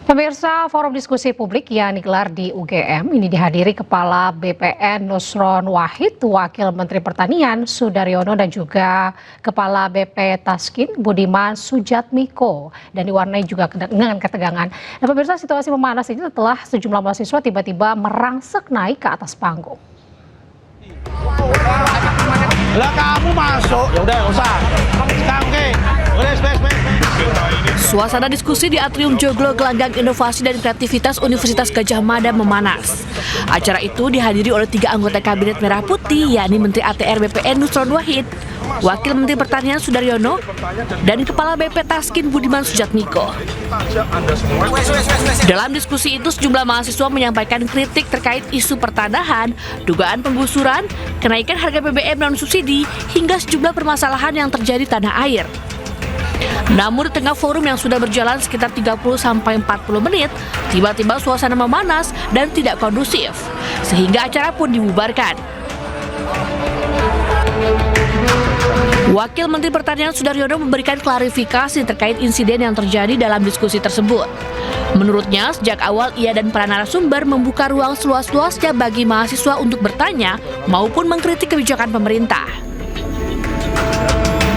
Pemirsa, forum diskusi publik yang digelar di UGM ini dihadiri Kepala BPN Nusron Wahid, Wakil Menteri Pertanian Sudaryono dan juga Kepala BP Taskin Budiman Sujatmiko, dan diwarnai juga dengan ketegangan. Dan pemirsa, situasi memanas ini setelah sejumlah mahasiswa tiba-tiba merangsek naik ke atas panggung. Lah kamu masuk, ya udah usah. Sekarang oke. Suasana diskusi di Atrium Joglo Gelanggang Inovasi dan Kreativitas Universitas Gadjah Mada memanas. Acara itu dihadiri oleh 3 anggota Kabinet Merah Putih, yakni Menteri ATR BPN Nusron Wahid, Wakil Menteri Pertanian Sudaryono, dan Kepala BP Taskin Budiman Sujatmiko. Dalam diskusi itu, sejumlah mahasiswa menyampaikan kritik terkait isu pertanahan, dugaan penggusuran, kenaikan harga BBM non-subsidi, hingga sejumlah permasalahan yang terjadi di tanah air. Namun di tengah forum yang sudah berjalan sekitar 30-40 menit, tiba-tiba suasana memanas dan tidak kondusif, sehingga acara pun dibubarkan. Wakil Menteri Pertanian Sudaryono memberikan klarifikasi terkait insiden yang terjadi dalam diskusi tersebut. Menurutnya, sejak awal ia dan para narasumber membuka ruang seluas-luasnya bagi mahasiswa untuk bertanya maupun mengkritik kebijakan pemerintah.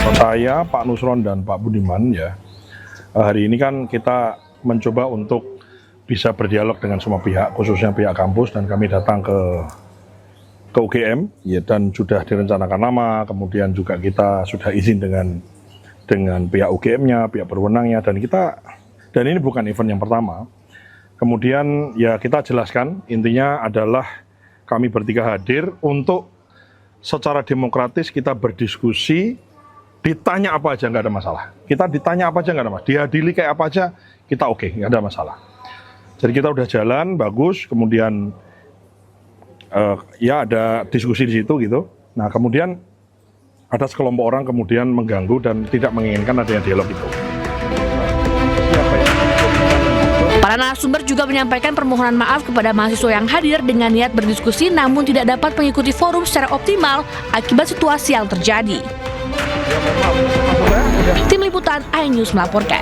Saya, Pak Nusron dan Pak Budiman, ya, hari ini kan kita mencoba untuk bisa berdialog dengan semua pihak, khususnya pihak kampus, dan kami datang ke UGM, ya, dan sudah direncanakan nama, kemudian juga kita sudah izin dengan pihak UGM-nya, pihak berwenangnya, dan ini bukan event yang pertama. Kemudian ya kita jelaskan, intinya adalah kami bertiga hadir untuk secara demokratis kita berdiskusi. Ditanya apa aja nggak ada masalah. Kita ditanya apa aja nggak ada masalah. Dihadiri kayak apa aja kita oke, nggak ada masalah. Jadi kita udah jalan bagus, kemudian ya ada diskusi di situ gitu. Nah kemudian ada sekelompok orang kemudian mengganggu dan tidak menginginkan adanya dialog itu. Para narasumber juga menyampaikan permohonan maaf kepada mahasiswa yang hadir dengan niat berdiskusi namun tidak dapat mengikuti forum secara optimal akibat situasi yang terjadi. Tim Liputan iNews melaporkan.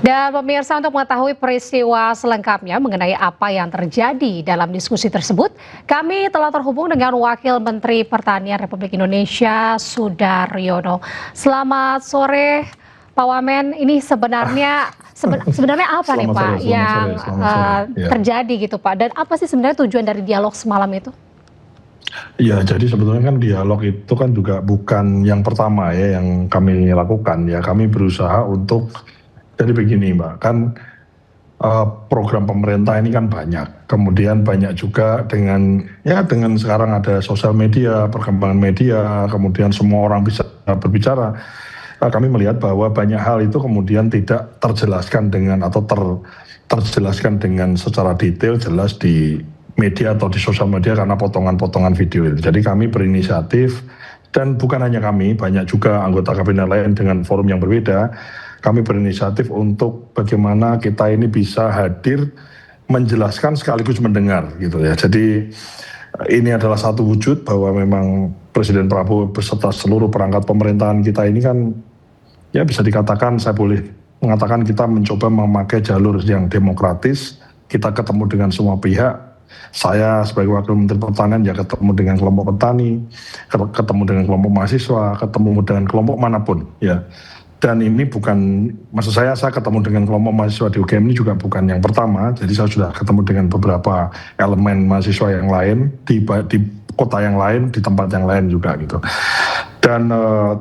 Dan pemirsa, untuk mengetahui peristiwa selengkapnya mengenai apa yang terjadi dalam diskusi tersebut, kami telah terhubung dengan Wakil Menteri Pertanian Republik Indonesia Sudaryono. Selamat sore, Pak Wamen. Ini sebenarnya apa nih Pak yang terjadi gitu Pak? Dan apa sih sebenarnya tujuan dari dialog semalam itu? Ya, jadi sebetulnya kan dialog itu kan juga bukan yang pertama ya yang kami lakukan ya. Kami berusaha untuk, jadi begini Mbak, kan program pemerintah ini kan banyak. Kemudian banyak juga dengan sekarang ada sosial media, perkembangan media, kemudian semua orang bisa berbicara. Kami melihat bahwa banyak hal itu kemudian tidak terjelaskan terjelaskan dengan secara detail jelas di media atau di sosial media karena potongan-potongan video itu. Jadi kami berinisiatif, dan bukan hanya kami, banyak juga anggota kabinet lain dengan forum yang berbeda. Kami berinisiatif untuk bagaimana kita ini bisa hadir menjelaskan sekaligus mendengar gitu ya. Jadi ini adalah satu wujud bahwa memang Presiden Prabowo beserta seluruh perangkat pemerintahan kita ini kan ya bisa dikatakan, saya boleh mengatakan kita mencoba memakai jalur yang demokratis. Kita ketemu dengan semua pihak. Saya sebagai Wakil Menteri Pertanian ya ketemu dengan kelompok petani, ketemu dengan kelompok mahasiswa, ketemu dengan kelompok manapun ya. Dan ini bukan, maksud saya ketemu dengan kelompok mahasiswa di UGM ini juga bukan yang pertama. Jadi saya sudah ketemu dengan beberapa elemen mahasiswa yang lain di kota yang lain, di tempat yang lain juga gitu. Dan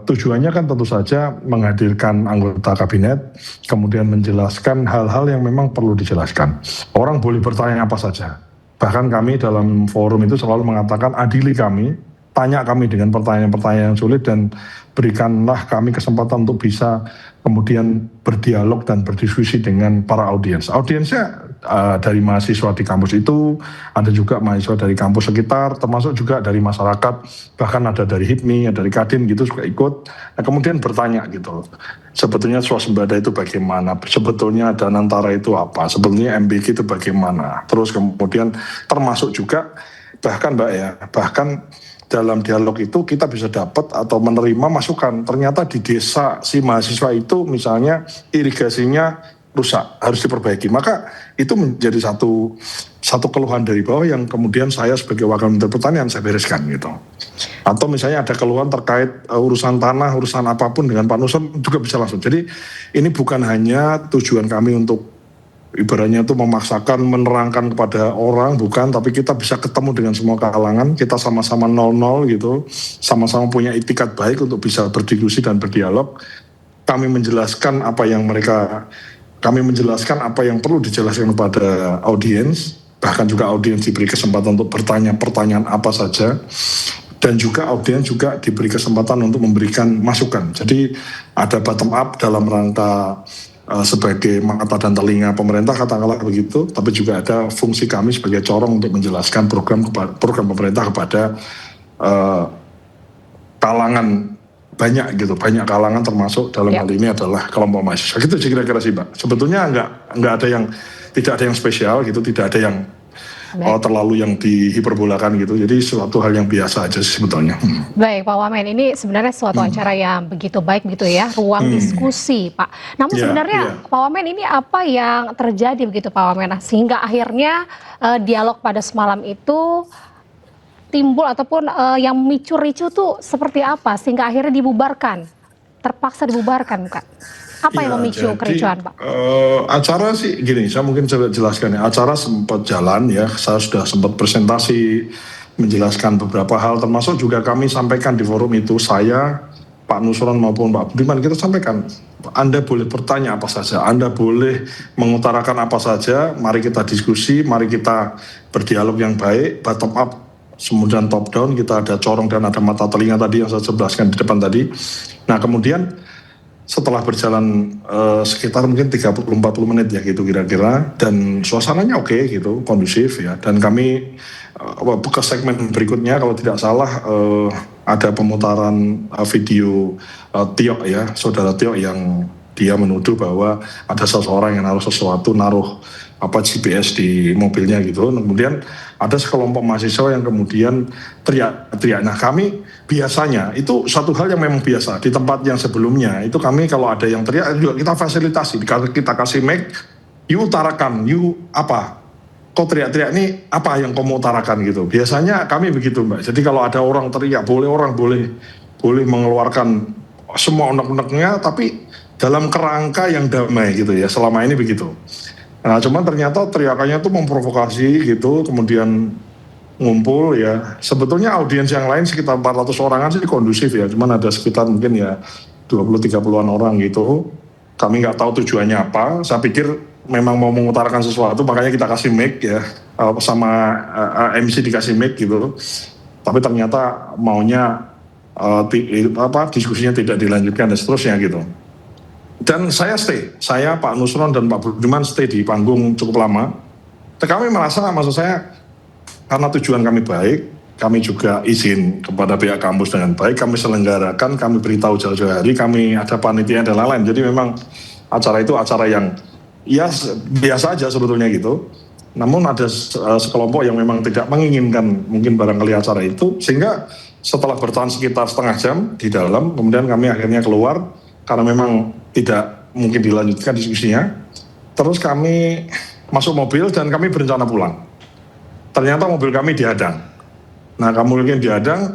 tujuannya kan tentu saja menghadirkan anggota kabinet, kemudian menjelaskan hal-hal yang memang perlu dijelaskan. Orang boleh bertanya apa saja. Bahkan kami dalam forum itu selalu mengatakan, adili kami, tanya kami dengan pertanyaan-pertanyaan yang sulit, dan berikanlah kami kesempatan untuk bisa kemudian berdialog dan berdiskusi dengan para audiens. Audiensnya dari mahasiswa di kampus itu, ada juga mahasiswa dari kampus sekitar, termasuk juga dari masyarakat, bahkan ada dari HIPMI, ada dari Kadin gitu juga ikut. Nah, kemudian bertanya gitu, sebetulnya swasembada itu bagaimana, sebetulnya Danantara itu apa, sebetulnya MBK itu bagaimana, terus kemudian termasuk juga bahkan Mbak ya, bahkan dalam dialog itu kita bisa dapat atau menerima masukan. Ternyata di desa si mahasiswa itu misalnya irigasinya rusak, harus diperbaiki. Maka itu menjadi satu keluhan dari bawah yang kemudian saya sebagai Wakil Menteri Pertanian saya bereskan gitu. Atau misalnya ada keluhan terkait urusan tanah, urusan apapun dengan Pak Nusron juga bisa langsung. Jadi ini bukan hanya tujuan kami untuk ibaratnya itu memaksakan menerangkan kepada orang, bukan, tapi kita bisa ketemu dengan semua kalangan, kita sama-sama 0-0 gitu, sama-sama punya itikat baik untuk bisa berdiskusi dan berdialog. Kami menjelaskan apa yang perlu dijelaskan kepada audiens, bahkan juga audiens diberi kesempatan untuk bertanya pertanyaan apa saja, dan juga audiens juga diberi kesempatan untuk memberikan masukan. Jadi ada bottom up dalam rangka sebagai mata dan telinga pemerintah katakanlah begitu, tapi juga ada fungsi kami sebagai corong untuk menjelaskan program pemerintah kepada kalangan banyak kalangan termasuk dalam hal ini adalah kelompok mahasiswa. Gitu sih kira-kira sih Mbak. Sebetulnya tidak ada yang spesial gitu, tidak ada yang terlalu yang dihiperbolakan gitu. Jadi suatu hal yang biasa aja sih sebetulnya. Baik Pak Wamen, ini sebenarnya suatu acara yang begitu baik gitu ya, ruang diskusi Pak. Namun sebenarnya Pak Wamen, ini apa yang terjadi begitu Pak Wamen, sehingga akhirnya dialog pada semalam itu timbul ataupun yang memicu ricu tuh seperti apa sehingga akhirnya dibubarkan, terpaksa dibubarkan Kak? Apa yang memicu kericuan Pak? Acara sih gini, saya mungkin coba jelaskan ya. Acara sempat jalan ya, saya sudah sempat presentasi, menjelaskan beberapa hal, termasuk juga kami sampaikan di forum itu, saya, Pak Nusron maupun Pak Budiman, kita sampaikan, Anda boleh bertanya apa saja, Anda boleh mengutarakan apa saja, mari kita diskusi, mari kita berdialog yang baik, bottom up, kemudian top down, kita ada corong dan ada mata telinga tadi yang saya jelaskan di depan tadi. Nah kemudian setelah berjalan sekitar mungkin 30-40 menit ya gitu kira-kira, dan suasananya oke gitu, kondusif ya, dan kami ke segmen berikutnya kalau tidak salah ada pemutaran video Tio ya, saudara Tio yang dia menuduh bahwa ada seseorang yang naruh sesuatu, GPS di mobilnya gitu. Kemudian ada sekelompok mahasiswa yang kemudian teriak-teriak. Nah kami biasanya itu satu hal yang memang biasa di tempat yang sebelumnya itu kami kalau ada yang teriak juga kita fasilitasi, kita kasih mic, you utarakan, apa? Kok teriak-teriak ini apa yang kamu utarakan gitu. Biasanya kami begitu Mbak. Jadi kalau ada orang teriak orang boleh mengeluarkan semua unek-uneknya, tapi dalam kerangka yang damai gitu ya. Selama ini begitu. Nah cuman ternyata teriakannya tuh memprovokasi gitu, kemudian ngumpul ya. Sebetulnya audiens yang lain sekitar 400 orangan sih kondusif ya, cuman ada sekitar mungkin ya 20-30an orang gitu. Kami nggak tahu tujuannya apa, saya pikir memang mau mengutarakan sesuatu, makanya kita kasih mic ya, sama MC dikasih mic gitu. Tapi ternyata maunya diskusinya tidak dilanjutkan dan seterusnya gitu. Dan saya Pak Nusron dan Pak Budiman stay di panggung cukup lama. Kami merasa, maksud saya, karena tujuan kami baik, kami juga izin kepada pihak kampus dengan baik, kami selenggarakan, kami beritahu jauh-jauh hari, kami ada panitia dan lain-lain. Jadi memang acara itu acara yang ya biasa aja sebetulnya gitu. Namun ada sekelompok yang memang tidak menginginkan mungkin barangkali acara itu, sehingga setelah bertahan sekitar setengah jam di dalam, kemudian kami akhirnya keluar, karena memang tidak mungkin dilanjutkan diskusinya. Terus kami masuk mobil dan kami berencana pulang. Ternyata mobil kami dihadang. Nah kemudian dihadang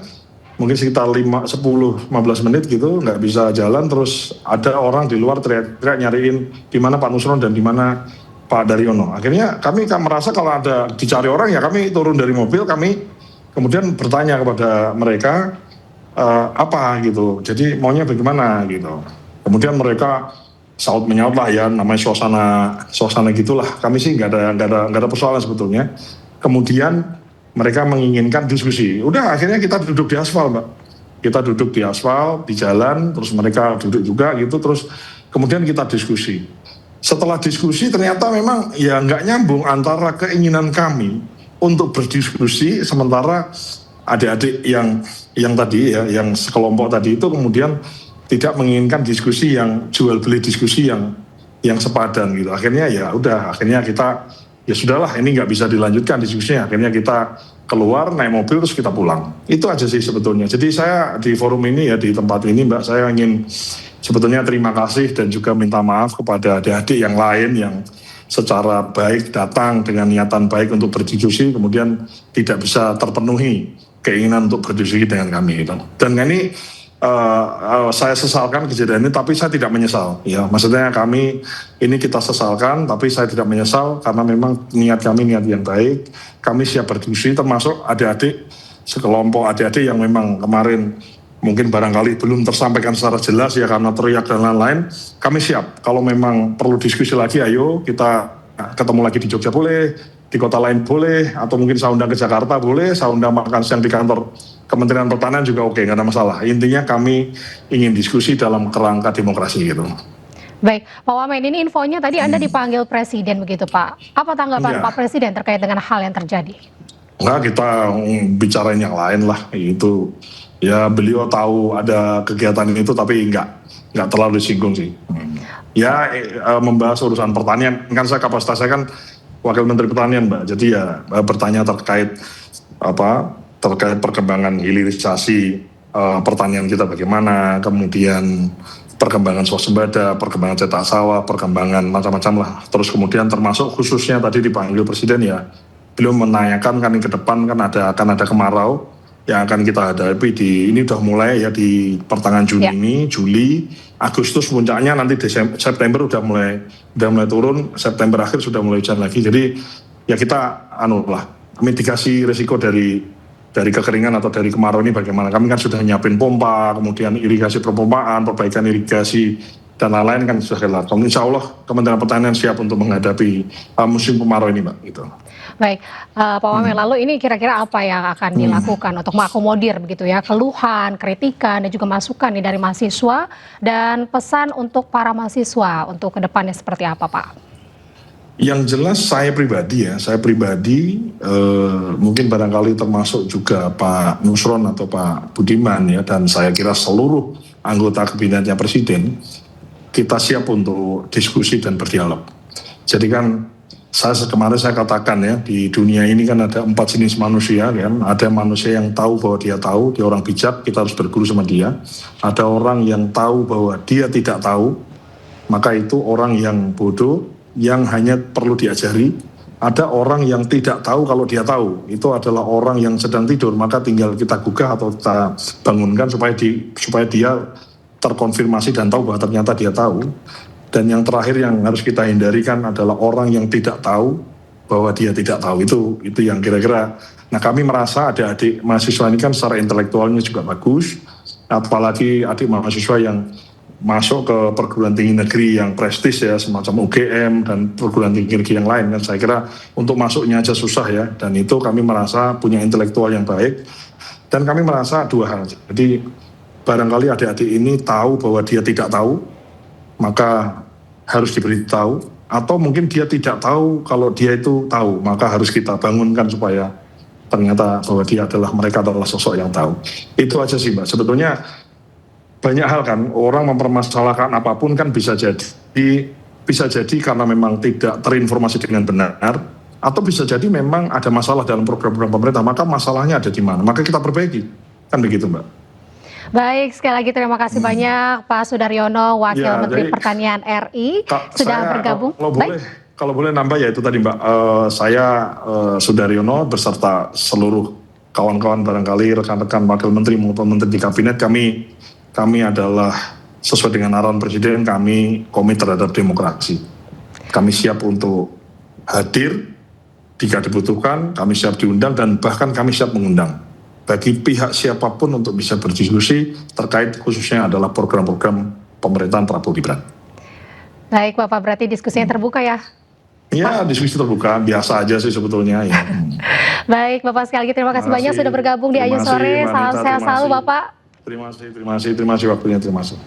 mungkin sekitar 10-15 menit gitu, nggak bisa jalan. Terus ada orang di luar teriak-teriak nyariin di mana Pak Nusron dan di mana Pak Daryono. Akhirnya kami merasa kalau ada dicari orang ya kami turun dari mobil, kami kemudian bertanya kepada mereka apa gitu. Jadi maunya bagaimana gitu. Kemudian mereka saut menyaut lah ya, namanya suasana gitulah. Kami sih nggak ada persoalan sebetulnya. Kemudian mereka menginginkan diskusi. Udah akhirnya kita duduk di aspal Mbak. Kita duduk di aspal, di jalan, terus mereka duduk juga gitu, terus kemudian kita diskusi. Setelah diskusi ternyata memang ya nggak nyambung antara keinginan kami untuk berdiskusi, sementara adik-adik yang tadi ya, yang sekelompok tadi itu kemudian tidak menginginkan diskusi yang jual beli diskusi yang sepadan gitu. Akhirnya ya udah, akhirnya kita ya sudahlah ini nggak bisa dilanjutkan diskusinya. Akhirnya kita keluar, naik mobil, terus kita pulang. Itu aja sih sebetulnya. Jadi saya di forum ini ya, di tempat ini Mbak, saya ingin sebetulnya terima kasih dan juga minta maaf kepada adik-adik yang lain yang secara baik datang dengan niatan baik untuk berdiskusi, kemudian tidak bisa terpenuhi keinginan untuk berdiskusi dengan kami. Gitu. Dan ini saya sesalkan kejadian ini, tapi saya tidak menyesal. Ya, maksudnya kami ini kita sesalkan, tapi saya tidak menyesal karena memang niat kami niat yang baik. Kami siap berdiskusi, termasuk adik-adik, sekelompok adik-adik yang memang kemarin mungkin barangkali belum tersampaikan secara jelas ya karena teriak dan lain-lain. Kami siap. Kalau memang perlu diskusi lagi, ayo kita ketemu lagi di Jogja boleh, di kota lain boleh, atau mungkin saya undang ke Jakarta boleh, saya undang makan siang di kantor Kementerian Pertanian juga oke, nggak ada masalah. Intinya kami ingin diskusi dalam kerangka demokrasi gitu. Baik, Pak Wamen, ini infonya tadi Anda dipanggil Presiden begitu Pak. Apa tanggapan Pak Presiden terkait dengan hal yang terjadi? Enggak, kita bicarain yang lain lah. Itu ya beliau tahu ada kegiatan itu tapi nggak terlalu disinggung sih. Ya membahas urusan pertanian, kan saya kapasitas saya kan Wakil Menteri Pertanian Mbak. Jadi ya bertanya terkait perkembangan hilirisasi pertanian kita bagaimana, kemudian perkembangan swasembada, perkembangan cetak sawah, perkembangan macam-macam lah. Terus kemudian termasuk khususnya tadi dipanggil Presiden ya, beliau menanyakan kan ke depan kan akan ada kemarau yang akan kita hadapi ini udah mulai ya di pertengahan Juni ini, Juli, Agustus puncaknya nanti September udah mulai turun, September akhir sudah mulai hujan lagi. Jadi ya kita mitigasi risiko dari kekeringan atau dari kemarau ini bagaimana. Kami kan sudah nyiapin pompa, kemudian irigasi perpompaan, perbaikan irigasi dan lain-lain kan sudah kelar. Insya Allah Kementerian Pertanian siap untuk menghadapi musim kemarau ini Mbak. Gitu. Baik, Pak Wamen, lalu ini kira-kira apa yang akan dilakukan untuk mengakomodir begitu ya keluhan, kritikan dan juga masukan nih dari mahasiswa dan pesan untuk para mahasiswa untuk kedepannya seperti apa Pak? Yang jelas saya pribadi mungkin barangkali termasuk juga Pak Nusron atau Pak Budiman ya, dan saya kira seluruh anggota kabinetnya Presiden, kita siap untuk diskusi dan berdialog. Jadi kan kemarin saya katakan ya, di dunia ini kan ada 4 jenis manusia kan. Ada manusia yang tahu bahwa dia tahu, dia orang bijak, kita harus berguru sama dia. Ada orang yang tahu bahwa dia tidak tahu, maka itu orang yang bodoh, yang hanya perlu diajari. Ada orang yang tidak tahu kalau dia tahu, itu adalah orang yang sedang tidur, maka tinggal kita gugah atau kita bangunkan supaya dia terkonfirmasi dan tahu bahwa ternyata dia tahu. Dan yang terakhir yang harus kita hindari kan adalah orang yang tidak tahu bahwa dia tidak tahu. Itu yang kira-kira. Nah, kami merasa adik-adik mahasiswa ini kan secara intelektualnya juga bagus, apalagi adik mahasiswa yang masuk ke perguruan tinggi negeri yang prestis ya, semacam UGM dan perguruan tinggi negeri yang lain kan. Saya kira untuk masuknya aja susah ya, dan itu kami merasa punya intelektual yang baik. Dan kami merasa dua hal. Jadi barangkali adik-adik ini tahu bahwa dia tidak tahu, maka harus diberitahu, atau mungkin dia tidak tahu kalau dia itu tahu, maka harus kita bangunkan supaya ternyata bahwa mereka adalah sosok yang tahu. Itu aja sih Mbak. Sebetulnya banyak hal kan, orang mempermasalahkan apapun kan bisa jadi karena memang tidak terinformasi dengan benar, atau bisa jadi memang ada masalah dalam program-program pemerintah, maka masalahnya ada di mana, maka kita perbaiki, kan begitu Mbak. Baik, sekali lagi terima kasih banyak Pak Sudaryono, Wakil Menteri Pertanian RI, sudah bergabung. Kalau boleh nambah ya itu tadi Mbak, saya Sudaryono beserta seluruh kawan-kawan barangkali rekan-rekan Wakil Menteri maupun Menteri di Kabinet, kami adalah sesuai dengan arahan Presiden, kami komit terhadap demokrasi. Kami siap untuk hadir jika dibutuhkan, kami siap diundang dan bahkan kami siap mengundang bagi pihak siapapun untuk bisa berdiskusi terkait khususnya adalah program-program pemerintahan Prabowo Gibran. Baik Bapak, berarti diskusinya terbuka ya? Ya, diskusi terbuka, biasa aja sih sebetulnya ya. Baik Bapak, sekali lagi terima kasih banyak sudah bergabung di Ayu Sore. Salam sehat selalu Bapak. Terima kasih waktunya, terima kasih.